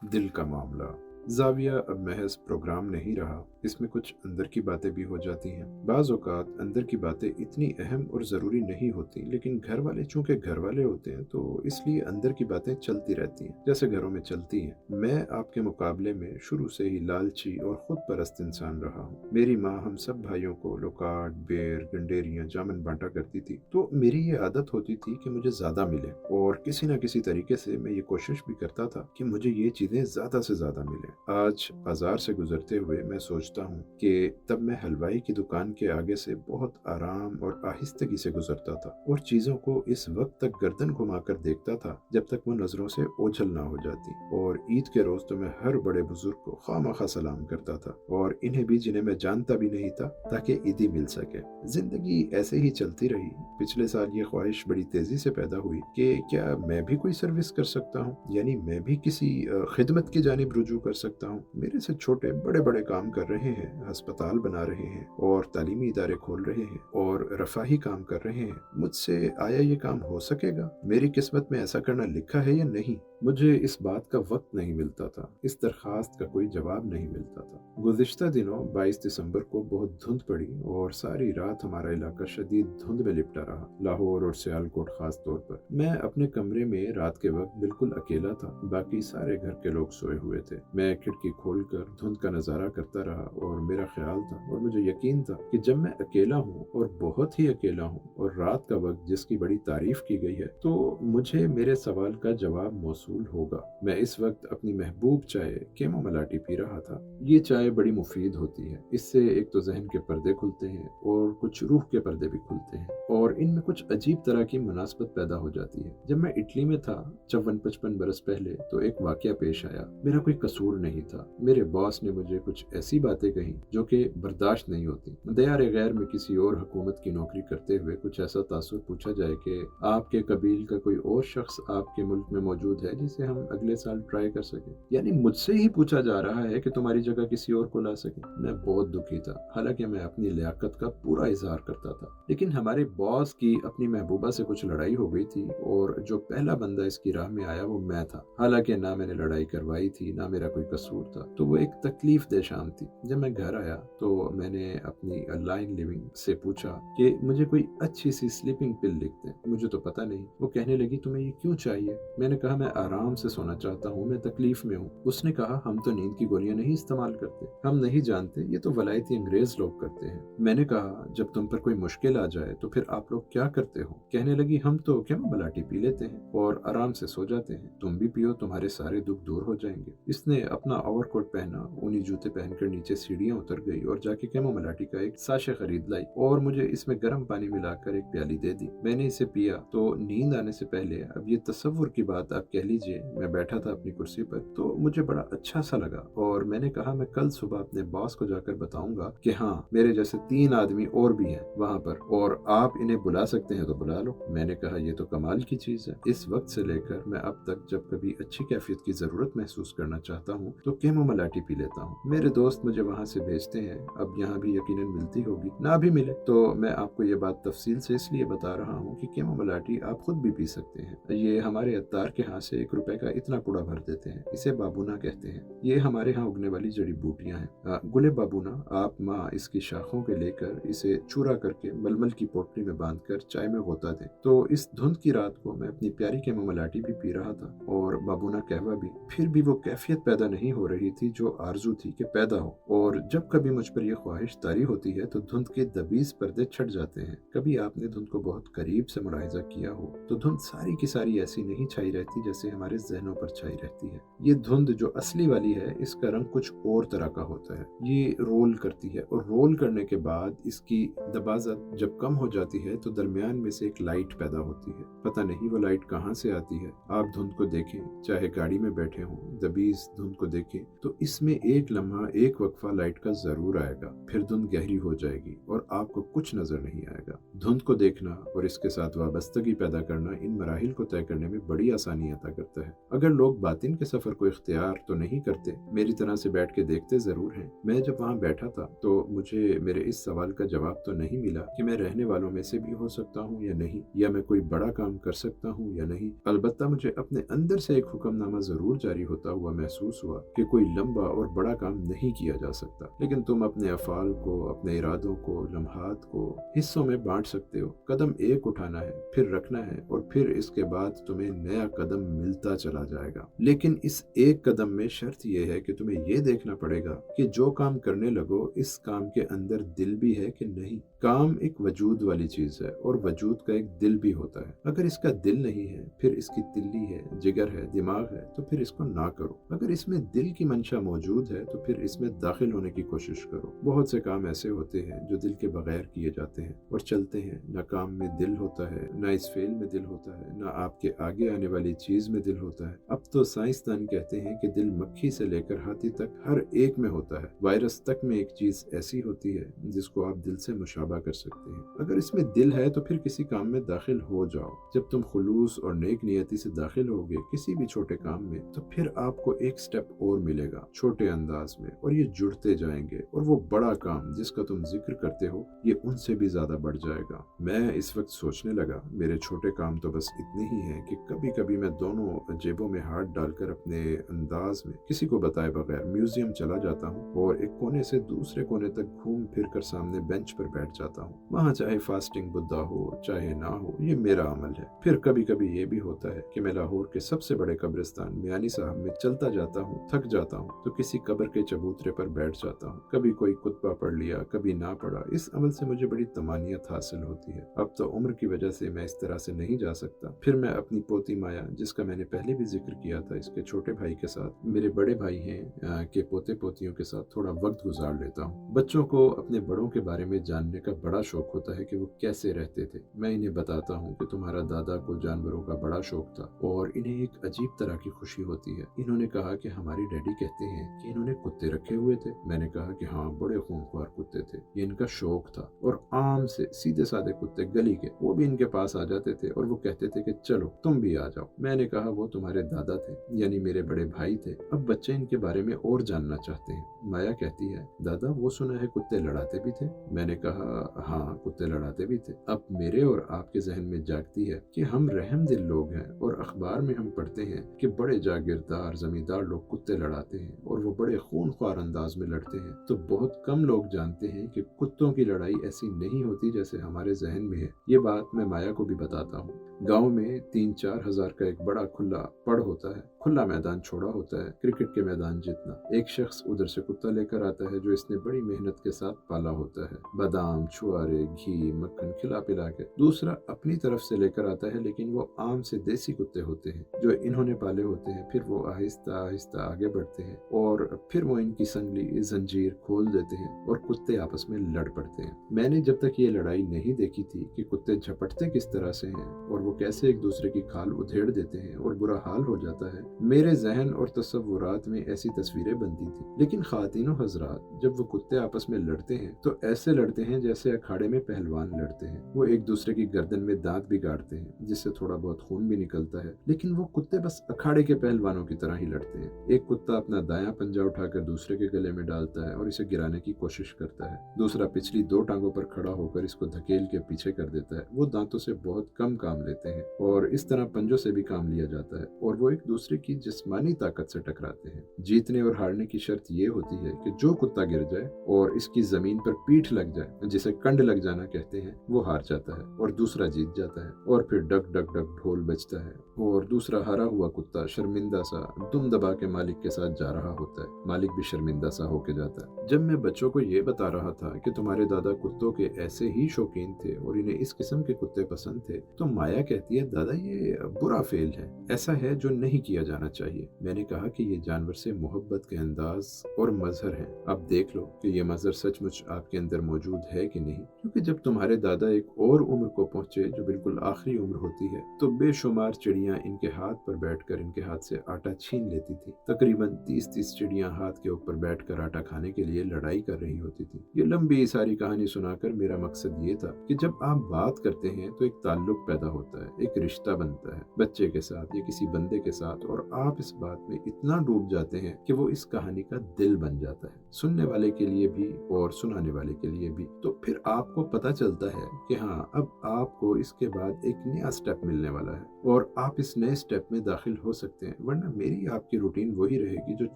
दिल का मामला। ज़ाविया अब महज प्रोग्राम नहीं रहा, इसमें कुछ अंदर की बातें भी हो जाती हैं। बाज़ औक़ात अंदर की बातें इतनी अहम और ज़रूरी नहीं होती, लेकिन घर वाले चूँकि घर वाले होते हैं, तो इसलिए अंदर की बातें चलती रहती हैं, जैसे घरों में चलती हैं। मैं आपके मुकाबले में शुरू से ही लालची और ख़ुद परस्त इंसान रहा हूँ। मेरी माँ हम सब भाइयों को लोकार्ड, बेर, गंडेरियाँ, जामुन बाँटा करती थी, तो मेरी ये आदत होती थी कि मुझे ज़्यादा मिले और किसी न किसी तरीके से मैं ये कोशिश भी करता था कि मुझे ये चीज़ें ज़्यादा से ज़्यादा मिलें। आज बाजार से गुजरते हुए मैं सोचता हूँ कि तब मैं हलवाई की दुकान के आगे से बहुत आराम और आहिस्तगी से गुजरता था और चीजों को इस वक्त तक गर्दन घुमाकर देखता था जब तक वो नजरों से ओझल ना हो जाती। और ईद के रोज तो मैं हर बड़े बुजुर्ग को खामखा सलाम करता था और इन्हें भी जिन्हें मैं जानता भी नहीं था, ताकि ईदी मिल सके। जिंदगी ऐसे ही चलती रही। पिछले साल ये ख्वाहिश बड़ी तेजी से पैदा हुई कि क्या मैं भी कोई सर्विस कर सकता हूँ, यानी मैं भी किसी खिदमत की जानिब रुजू कर सकता हूँ। मेरे से छोटे बड़े बड़े काम कर रहे हैं, अस्पताल बना रहे हैं और तालीमी इदारे खोल रहे हैं और रफाही काम कर रहे हैं। मुझसे आया ये काम हो सकेगा? मेरी किस्मत में ऐसा करना लिखा है या नहीं? मुझे इस बात का वक्त नहीं मिलता था, इस दरखास्त का कोई जवाब नहीं मिलता था। गुज़िश्ता दिनों 22 दिसंबर को बहुत धुंध पड़ी और सारी रात हमारा इलाका शदीद धुंध में लिपटा रहा, लाहौर और सियालकोट खास तौर पर। मैं अपने कमरे में रात के वक्त बिल्कुल अकेला था, बाकी सारे घर के लोग सोए हुए थे। मैं खिड़की खोलकर धुंध का नजारा करता रहा और मेरा ख्याल था और मुझे यकीन था कि जब मैं अकेला हूँ और बहुत ही अकेला हूँ और रात का वक्त जिसकी बड़ी तारीफ की गई है, तो मुझे मेरे सवाल का जवाब मौसूल होगा। मैं इस वक्त अपनी महबूब चाय केमो मलाटी पी रहा था। ये चाय बड़ी मुफीद होती है, इससे एक तो जहन के पर्दे खुलते हैं और कुछ रूह के पर्दे भी खुलते हैं और इनमें कुछ अजीब तरह की मुनासबत पैदा हो जाती है। जब मैं इटली में था 54-55 बरस पहले, तो एक वाकया पेश आया। मेरा कोई कसूर नहीं था। मेरे बॉस ने मुझे कुछ ऐसी बातें कही जो कि बर्दाश्त नहीं होती। दयार गैर में किसी और हुकूमत की नौकरी करते हुए कुछ ऐसा तासुर पूछा जाए कि आपके कबील का कोई और शख्स आपके मुल्क में मौजूद है जिसे हम अगले साल ट्राई कर सके, यानी मुझसे ही पूछा जा रहा है कि तुम्हारी जगह किसी और को ला सके। मैं बहुत दुखी था, हालांकि मैं अपनी लियाकत का पूरा इजहार करता था। लेकिन हमारे बॉस की अपनी महबूबा से कुछ लड़ाई हो गई थी और जो पहला बंदा इसकी राह में आया वो मैं था। हालांकि ना मैंने लड़ाई करवाई थी, ना मेरा कोई कसूर था। तो वो एक तकलीफ दे शाम थी। जब मैं घर आया तो मैंने अपनी लाइन लिविंग से पूछा कि मुझे कोई अच्छी सी स्लीपिंग पिल लिख दे। मुझे तो पता नहीं। वो कहने लगी, तुम्हें ये क्यों चाहिए? मैंने कहा, मैं आराम से सोना चाहता हूँ, मैं तकलीफ में हूँ। उसने कहा, हम तो नींद की गोलियां नहीं इस्तेमाल करते, हम नहीं जानते, ये तो वलायती अंग्रेज लोग करते हैं। मैंने कहा, जब तुम पर कोई मुश्किल आ जाए तो फिर आप लोग क्या करते हो? कहने लगी, हम तो क्या मलाटी पी लेते हैं और आराम से सो जाते हैं। तुम भी पियो, तुम्हारे सारे दुख दूर हो जाएंगे। इसने अपना ओवरकोट पहना, ऊनी जूते पहनकर नीचे सीढ़ियां उतर गई और जाके कैमो मलाटी का एक साशे खरीद लाई और मुझे इसमें गर्म पानी मिलाकर एक प्याली दे दी। मैंने इसे पिया तो नींद आने से पहले, अब ये तसव्वुर की बात आप कह लीजिए, मैं बैठा था अपनी कुर्सी पर, तो मुझे बड़ा अच्छा सा लगा और मैंने कहा, मैं कल सुबह अपने बॉस को जाकर बताऊंगा कि हाँ, मेरे जैसे 3 आदमी और भी हैं वहाँ पर और आप इन्हें बुला सकते हैं तो बुला लो। मैंने कहा, ये तो कमाल की चीज है। इस वक्त से लेकर मैं अब तक जब कभी अच्छी कैफियत की जरूरत महसूस करना चाहता हूँ तो केमो मलाटी पी लेता हूँ। मेरे दोस्त मुझे वहाँ से भेजते हैं, अब यहाँ भी यकीनन मिलती होगी, ना भी मिले तो मैं आपको ये बात तफसील से इसलिए बता रहा हूँ कि केमो मलाटी आप खुद भी पी सकते हैं। ये हमारे अत्तार के यहाँ से 1 रुपए का इतना कूड़ा भर देते हैं। इसे बाबूना कहते हैं। ये हमारे यहाँ उगने वाली जड़ी बूटियां हैं। गुले बाबूना, आप माँ इसकी शाखों के लेकर इसे चूरा करके मलमल की पोटली में बांधकर चाय में गोता दें। तो इस धुंध की रात को मैं अपनी प्यारी केमो मलाटी भी पी रहा था और बाबूना कहवा भी। फिर भी वो कैफियत पैदा नहीं हो रही थी जो आरजू थी कि पैदा हो। और जब कभी मुझ पर यह ख्वाहिश तारी होती है तो धुंध के दबीज पर्दे छट जाते हैं। कभी आपने धुंध को बहुत करीब से मुलाहिजा किया हो तो धुंध सारी की सारी ऐसी नहीं छाई रहती जैसे हमारे जहनों पर छाई रहती है। ये धुंध जो असली वाली है, इसका रंग कुछ और तरह का होता है। ये रोल करती है और रोल करने के बाद इसकी दबाजत जब कम हो जाती है तो दरमियान में से एक लाइट पैदा होती है। पता नहीं वो लाइट कहाँ से आती है। आप धुंध को देखें, चाहे गाड़ी में बैठे हों, दबीज धुंध को देखें तो इसमें एक लम्हा, एक वक्फा लाइट का जरूर आएगा, फिर धुंध गहरी हो जाएगी और आपको कुछ नजर नहीं आएगा। धुंध को देखना और इसके साथ वाबस्तगी पैदा करना इन मराहिल को तय करने में बड़ी आसानी अता करता है। अगर लोग बातिन के सफर को इख्तियार तो नहीं करते, मेरी तरह से बैठ के देखते जरूर हैं। मैं जब वहाँ बैठा था तो मुझे मेरे इस सवाल का जवाब तो नहीं मिला कि मैं रहने वालों में से भी हो सकता हूँ या नहीं, या मैं कोई बड़ा काम कर सकता हूँ या नहीं। अलबत्ता मुझे अपने अंदर से एक हुक्मनामा जरूर जारी होता हुआ महसूस हुआ कि कोई लंबा और बड़ा काम नहीं किया जा सकता, लेकिन तुम अपने अफाल को, अपने इरादों को, लम्हात को हिस्सों में बांट सकते हो। कदम एक उठाना है, फिर रखना है, और फिर इसके बाद तुम्हें नया कदम मिलता चला जाएगा। लेकिन इस एक कदम में शर्त यह है कि तुम्हें यह देखना पड़ेगा कि जो काम करने लगो इस काम के अंदर दिल भी है कि नहीं। काम एक वजूद वाली चीज है और वजूद का एक दिल भी होता है। अगर इसका दिल नहीं है, फिर इसकी तिल्ली है, जिगर है, दिमाग है, तो फिर इसको ना करो। अगर इसमें दिल की मंशा मौजूद है तो फिर इसमें दाखिल होने की कोशिश करो। बहुत से काम ऐसे होते हैं जो दिल के बगैर किए जाते हैं और चलते हैं। न काम में दिल होता है, न इस फेल में दिल होता है, न आपके आगे आने वाली चीज में दिल होता है। अब तो साइंसदान कहते हैं कि दिल मक्खी से लेकर हाथी तक हर एक में होता है। वायरस तक में एक चीज ऐसी होती है जिसको आप दिल से मुशाबा कर सकते हैं। अगर इसमें दिल है तो फिर किसी काम में दाखिल हो जाओ। जब तुम खुलूस और नेक नियति से दाखिल होगे किसी भी छोटे काम में, तो फिर आपको एक स्टेप और मिलेगा छोटे अंदाज में, और ये जुड़ते जाएंगे, और वो बड़ा काम जिसका तुम जिक्र करते हो ये उनसे भी ज्यादा बढ़ जाएगा। मैं इस वक्त सोचने लगा, मेरे छोटे काम तो बस इतने ही हैं कि कभी कभी मैं दोनों जेबों में हाथ डालकर अपने अंदाज में किसी को बताए बगैर म्यूजियम चला जाता हूँ और एक कोने से दूसरे कोने तक घूम फिर कर सामने बेंच पर बैठ जाता हूँ। वहाँ चाहे फास्टिंग बुद्धा हो चाहे ना हो, ये मेरा अमल है। फिर कभी कभी ये भी होता है कि मैं लाहौर के सबसे बड़े कब्रिस्तान मियानी साहब में चलता जाता हूँ, थक जाता हूँ तो किसी कब्र के चबूतरे पर बैठ जाता हूँ। कभी कोई कुतबा पढ़ लिया, कभी ना पढ़ा। इस अमल से मुझे बड़ी तमानियत हासिल होती है। अब तो उम्र की वजह से मैं इस तरह से नहीं जा सकता। फिर मैं अपनी पोती माया, जिसका मैंने पहले भी जिक्र किया था, इसके छोटे भाई के साथ, मेरे बड़े भाई हैं के पोते पोतियों के साथ थोड़ा वक्त गुजार लेता हूँ। बच्चों को अपने बड़ों के बारे में जानने का बड़ा शौक होता है कि वो कैसे रहते थे। मैं इन्हें बताता हूँ कि तुम्हारा दादा को जानवरों का बड़ा शौक था और इन्हें एक अजीब तरह की खुशी होती है। इन्होंने कहा कि हमारी डैडी कहते हैं कि इन्होंने कुत्ते रखे हुए थे। मैंने कहा कि हाँ, बड़े खूंखार कुत्ते थे, ये इनका शौक था। और आम से सीधे साधे कुत्ते गली के, वो भी इनके पास आ जाते थे और वो कहते थे कि चलो तुम भी आ जाओ। मैंने कहा वो तुम्हारे दादा थे, यानी मेरे बड़े भाई थे। अब बच्चे इनके बारे में और जानना चाहते हैं। माया कहती है, दादा वो सुना है कुत्ते लड़ाते भी थे। मैंने कहा हाँ, कुत्ते लड़ाते भी थे। अब मेरे और आपके जहन में जागती है कि हम रहमदिल लोग हैं और अखबार में हम पढ़ते हैं कि बड़े जागीरदार जमींदार लोग कुत्ते लड़ाते हैं और वो बड़े खूनख्वार अंदाज में लड़ते हैं। तो बहुत कम लोग जानते हैं कि कुत्तों की लड़ाई ऐसी नहीं होती जैसे हमारे जहन में है। ये बात मैं माया को भी बताता हूँ। गांव में 3-4 हजार का एक बड़ा खुला पड़ होता है। खुला मैदान छोड़ा होता है, क्रिकेट के मैदान जितना। एक शख्स उधर से कुत्ता लेकर आता है जो इसने बड़ी मेहनत के साथ पाला होता है, बादाम, छुआरे, घी, मक्खन खिला पिला के। दूसरा अपनी तरफ से लेकर आता है, लेकिन वो आम से देसी कुत्ते होते हैं जो इन्होंने पाले होते हैं। फिर वो आहिस्ता आहिस्ता आगे बढ़ते हैं और फिर वो इनकी संगली जंजीर खोल देते हैं और कुत्ते आपस में लड़ पड़ते हैं। मैंने जब तक ये लड़ाई नहीं देखी थी कि कुत्ते झपटते किस तरह से हैं और वो कैसे एक दूसरे की खाल उधेड़ देते हैं और बुरा हाल हो जाता है, मेरे जहन और तस्वुरात में ऐसी तस्वीरें बनती थी। लेकिन खातिनों हजरात, जब वो कुत्ते आपस में लड़ते हैं तो ऐसे लड़ते हैं जैसे अखाड़े में पहलवान लड़ते हैं। वो एक दूसरे की गर्दन में दांत भी गाड़ते हैं जिससे थोड़ा बहुत खून भी निकलता है, लेकिन वो कुत्ते बस अखाड़े के पहलवानों की तरह ही लड़ते हैं। एक कुत्ता अपना दायां पंजा उठाकर दूसरे के गले में डालता है और इसे गिराने की कोशिश करता है। दूसरा पिछली 2 टांगों पर खड़ा होकर इसको धकेल के पीछे कर देता है। वो दांतों से बहुत कम काम लेते हैं और इस तरह पंजों से भी काम लिया जाता है और वो एक दूसरे की जिस्मानी ताकत से टकराते हैं। जीतने और हारने की शर्त ये होती है कि जो कुत्ता गिर जाए और इसकी जमीन पर पीठ लग जाए, जिसे कंड लग जाना कहते हैं, वो हार जाता है और दूसरा जीत जाता है। और फिर डग डग डग ढोल बजता है और दूसरा हारा हुआ कुत्ता शर्मिंदा सा दुम दबा के मालिक के साथ जा रहा होता है। मालिक भी शर्मिंदा सा होके जाता है। जब मैं बच्चों को ये बता रहा था कि तुम्हारे दादा कुत्तों के ऐसे ही शौकीन थे और इन्हें इस किस्म के कुत्ते पसंद थे, तो माया कहती है, दादा ये बुरा फेल है, ऐसा है जो नहीं किया जाना चाहिए। मैंने कहा कि ये जानवर से मोहब्बत के अंदाज और मजहर है। अब देख लो कि ये मजहर सचमुच आपके अंदर मौजूद है कि नहीं, क्योंकि जब तुम्हारे दादा एक और उम्र को पहुंचे जो बिल्कुल आखिरी उम्र होती है, तो बेशुमार चिड़िया चिड़ियाँ इनके हाथ पर बैठकर इनके हाथ से आटा छीन लेती थी। तकरीबन 30-30 चिड़ियाँ हाथ के ऊपर बैठकर आटा खाने के लिए लड़ाई कर रही होती थी। ये लंबी सारी कहानी सुनाकर मेरा मकसद ये था कि जब आप बात करते हैं तो एक ताल्लुक पैदा होता है, एक रिश्ता बनता है बच्चे के साथ या किसी बंदे के साथ, और आप इस बात में इतना डूब जाते हैं कि वो इस कहानी का दिल बन जाता है, सुनने वाले के लिए भी और सुनाने वाले के लिए भी। तो फिर आपको पता चलता है कि हाँ, अब आपको इसके बाद एक नया स्टेप मिलने वाला है और आप इस नए स्टेप में दाखिल हो सकते हैं, वरना मेरी आपकी रूटीन वही रहेगी जो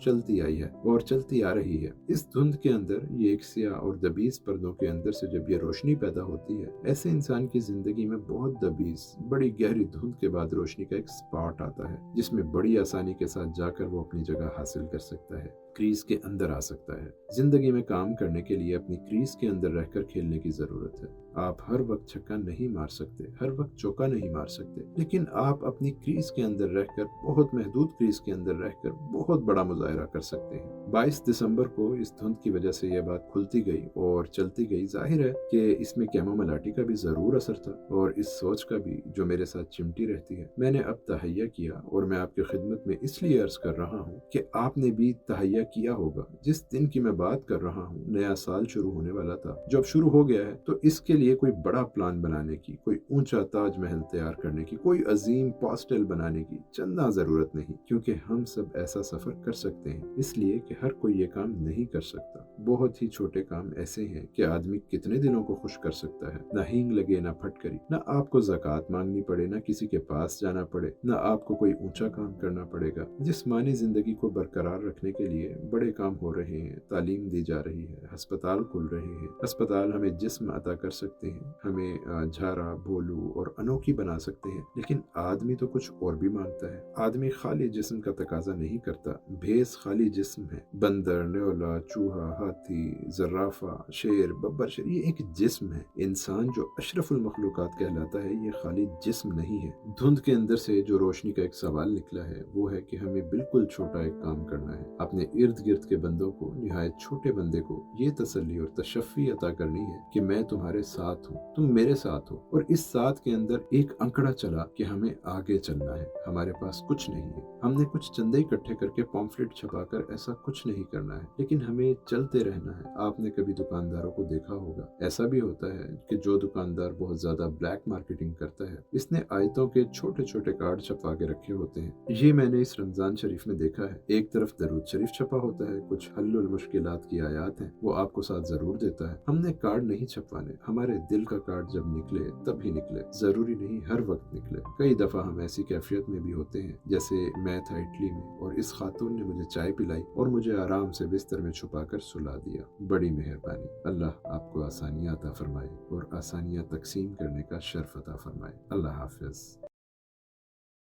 चलती आई है और चलती आ रही है। इस धुंध के अंदर, ये एक स्याह और दबीज पर्दों के अंदर से जब ये रोशनी पैदा होती है, ऐसे इंसान की जिंदगी में बहुत दबीज, बड़ी गहरी धुंध के बाद रोशनी का एक स्पॉट आता है जिसमें बड़ी आसानी के साथ जाकर वो अपनी जगह हासिल कर सकता है, क्रीज के अंदर आ सकता है। जिंदगी में काम करने के लिए अपनी क्रीज के अंदर रहकर खेलने की जरूरत है। आप हर वक्त छक्का नहीं मार सकते, हर वक्त चौका नहीं मार सकते, लेकिन आप अपनी क्रीज के अंदर रहकर, बहुत महदूद क्रीज के अंदर रहकर बहुत बड़ा मुजाहरा कर सकते हैं। 22 दिसंबर को इस धुंध की वजह से यह बात खुलती गई और चलती गई। जाहिर है कि इसमें कैमोमाइलाटी का भी जरूर असर था और इस सोच का भी जो मेरे साथ चिमटी रहती है। मैंने अब तहैया किया और मैं आपकी खिदमत में इसलिए अर्ज कर रहा हूँ कि आपने भी तहैया किया होगा। जिस दिन की मैं बात कर रहा हूँ, नया साल शुरू होने वाला था, जो अब शुरू हो गया है, तो इसके लिए कोई बड़ा प्लान बनाने की, कोई ऊंचा ताजमहल तैयार करने की, कोई अजीम पोस्टल बनाने की चंदा जरूरत नहीं, क्योंकि हम सब ऐसा सफर कर सकते हैं। इसलिए कि हर कोई ये काम नहीं कर सकता। बहुत ही छोटे काम ऐसे हैं कि आदमी कितने दिलों को खुश कर सकता है। ना हींग लगे, ना फटकरी, ना आपको ज़कात मांगनी पड़े, ना किसी के पास जाना पड़े, ना आपको कोई ऊंचा काम करना पड़ेगा। जिस्मानी जिंदगी को बरकरार रखने के लिए बड़े काम हो रहे हैं, तालीम दी जा रही है, अस्पताल खुल रहे हैं। अस्पताल हमें जिस्म अता कर सकते हैं, हमें झारा, भोलू और अनोखी बना सकते हैं, लेकिन आदमी तो कुछ और भी मांगता है। आदमी खाली जिस्म का तकाजा नहीं करता, भेस खाली जिस्म है। बंदर, न्योला, चूहा, हाथी, जर्राफा, शेर, बब्बर शेर, ये एक जिस्म है। इंसान जो अशरफुल मखलूकात कहलाता है, ये खाली जिस्म नहीं है। धुंध के अंदर से जो रोशनी का एक सवाल निकला है, वो है कि हमें बिल्कुल छोटा एक काम करना है। अपने इर्द गिर्द के बंदों को, निहायत छोटे बंदे को, ये तसल्ली और तशफ़ी अता करनी है कि मैं तुम्हारे साथ हूँ, तुम मेरे साथ हो। और इस साथ के अंदर एक अंकड़ा चला कि हमें आगे चलना है। हमारे पास कुछ नहीं है, हमने कुछ चंदे इकट्ठे करके पॉम्फलेट छपाकर ऐसा कुछ नहीं करना है, लेकिन हमें चलते रहना है। आपने कभी दुकानदारों को देखा होगा, ऐसा भी होता है कि जो दुकानदार बहुत ज्यादा ब्लैक मार्केटिंग करता है, इसने आयतों के छोटे छोटे कार्ड छपवा के रखे होते हैं। ये मैंने इस रमजान शरीफ में देखा है। एक तरफ दरूद शरीफ छपा होता है, कुछ हल्लुल मुश्किलात की आयात हैं, वो आपको साथ जरूर देता है। हमने कार्ड नहीं छपवाने, हमारे दिल का कार्ड जब निकले तब ही निकले, जरूरी नहीं हर वक्त निकले। कई दफा हम ऐसी कैफियत में भी होते हैं, जैसे मैं था इटली में और इस खातून ने मुझे चाय पिलाई और मुझे आराम से बिस्तर में छुपाकर सुला दिया। बड़ी मेहरबानी। अल्लाह आपको आसानियां अता फरमाए और आसानियां तकसीम करने का शर्फ अता फरमाए। अल्लाह हाफिज।